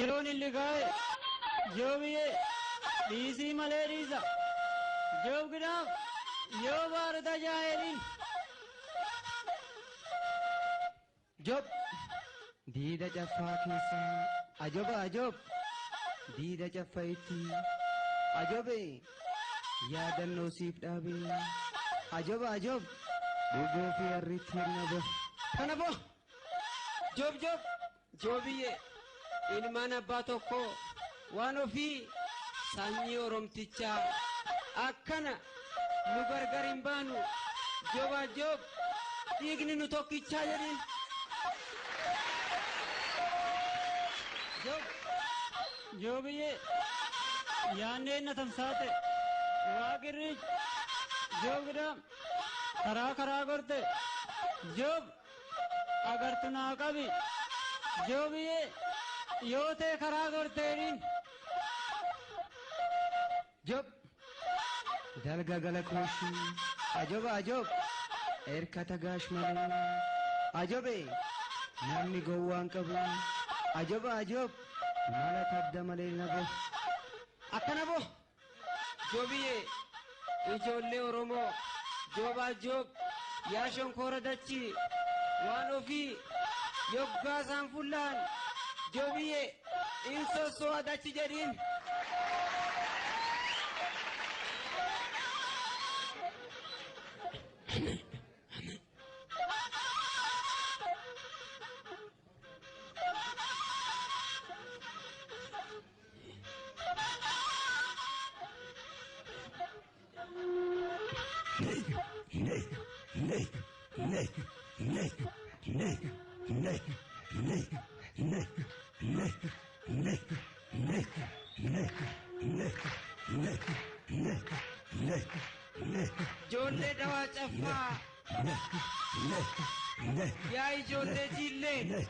इन्होंने लिखा है जो भी है डीसी मलेरिया जो ग्राम यो वारदा जाएगी जब दीदा जफा केसा अजब अजब दीदा जफाइती अजबे यादन नसीब डाबे अजब अजब बुगो fi arrithir nabo kanabo job jobiye ilmaan abbaa tokko waan ofii sanyii oromtichaa akkana nu gargar hin baanu joba job dhiigni nu tokkichaa jedhin जो भी ये याने न तमसाते वागिरी जो ग्राम खरा खरा करते जो अगर तू ना कभी जो भी ये योते खरा करते रिन जब dalga gala koshi अजब अजब erkata gash male अजबे namni gowwan qabu अजब अजब mala tabda male nabo akkanabo jobiye ijoollee oromoo joobaa joob yaa shonkoora dachi waan ofii yoggaa isaan fullaan jobiye insosoo dachi jedhin ijoollee dawaa caffaa yaa ijoollee jiillee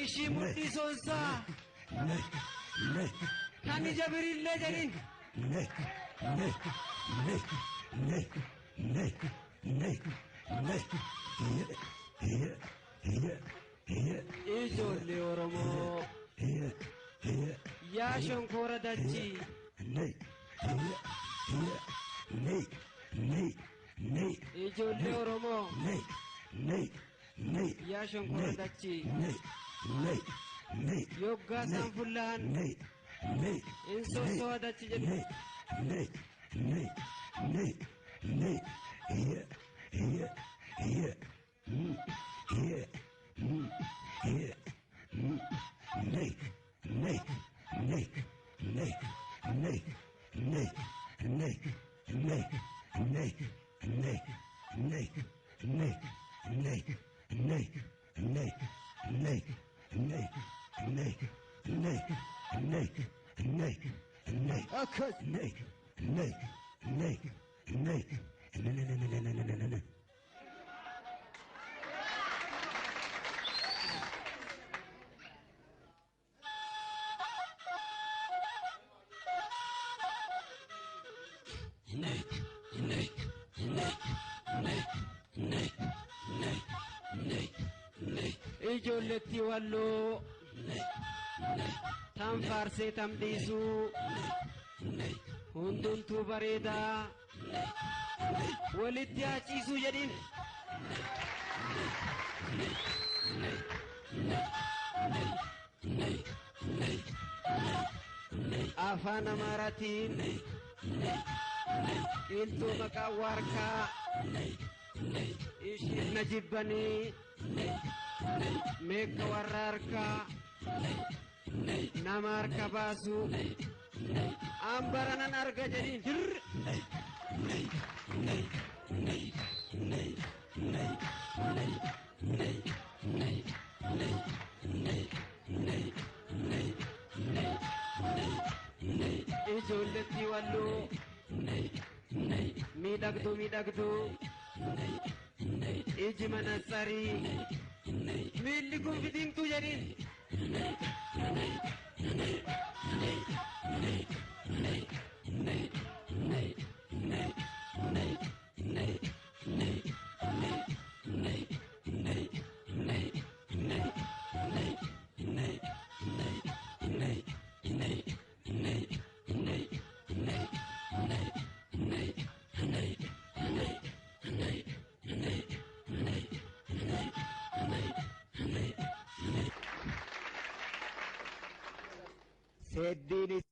ishii mudhii soonsaa kan ija birillee jedhin ijoollee oromoo yaa shonkoora dachi ijoollee oromoo yaa shonkoora dachi yoggaa isaan fullaan insosoo dachi jedhu ijoolletti walloo tam faarsee tam dhiisuu hundumtuu bareedaa walitti haa ciisuu jedhin afaan amaaraatiin qilxuu maqaa waarkaa ishiif na jibbanii meekka warra harkaa nama harka baasu ambaranan arga jedhin ijoolletti walloo miidhagduu iji manatsarii miilli kun fidintuu jedhin Seddiin